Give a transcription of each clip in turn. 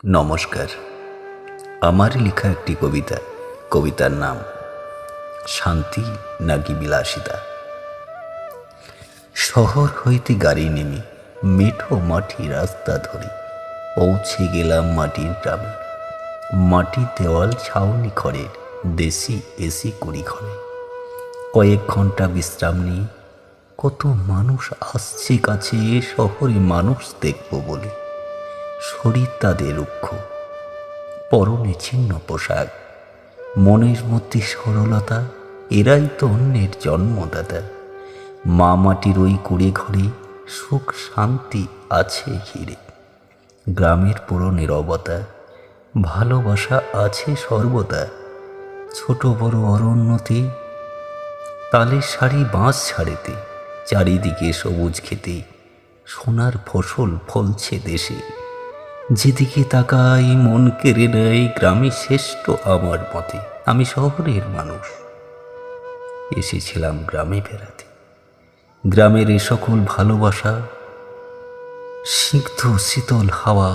নমস্কার। আমার লেখা একটি কবিতার নাম শান্তি নাকি বিলাসিতা। শহর হইতে গাড়ি নেমে মেঠো মাটি রাস্তা ধরে পৌঁছে গেলাম মাটির গ্রামে। মাটির দেওয়াল ছাউনি খড়ের, দেশি এসি কুড়ি ঘরে। কয়েক ঘন্টা বিশ্রাম নিয়ে কত মানুষ আসছে কাছে, শহরে মানুষ দেখব বলে। শরীর তাদের রুক্ষ, পরনে ছিন্ন পোশাক, মনের মধ্যে সরলতা, এরাই তো অন্যের জন্মদাতা। মা মাটির ওই কুড়ে ঘরে সুখ শান্তি আছে ঘিরে। গ্রামের পুরো নীরবতা, ভালোবাসা আছে সর্বদা। ছোট বড় অরণ্যতে তালের সারি বাঁশ ছাড়েতে, চারিদিকে সবুজ খেতে সোনার ফসল ফলছে দেশে। যেদিকে তাকাই মন কেড়ে নেয়, গ্রামে শ্রেষ্ঠ আমার মতে। আমি শহরের মানুষ, এসেছিলাম গ্রামে বেড়াতে। গ্রামের এ সকল ভালোবাসা, সিক্ত শীতল হাওয়া,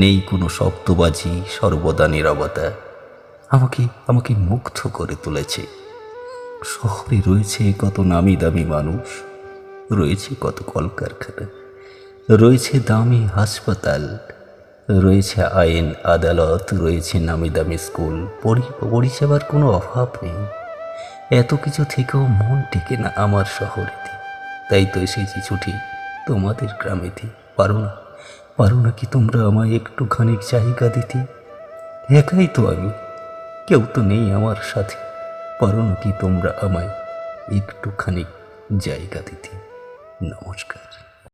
নেই কোনো শব্দবাজি, সর্বদা নীরবতা আমাকে মুগ্ধ করে তুলেছে। শহরে রয়েছে কত নামি দামি মানুষ, রয়েছে কত কলকারখানা, রয়েছে দামি হাসপাতাল, রয়েছে আইন আদালত, রয়েছে নামি দামি স্কুল, পরিষেবার কোনো অভাব নেই। এত কিছু থেকেও মন টেকে না আমার শহরেতে। তাই তো এসেছি ছুটি তোমাদের গ্রামেতে। পারো না কি তোমরা আমায় একটুখানি জায়গা দিতে? একাই তো আমি, কেউ তো নেই আমার সাথে। পারো না কি তোমরা আমায় একটুখানি জায়গা দিতে? নমস্কার।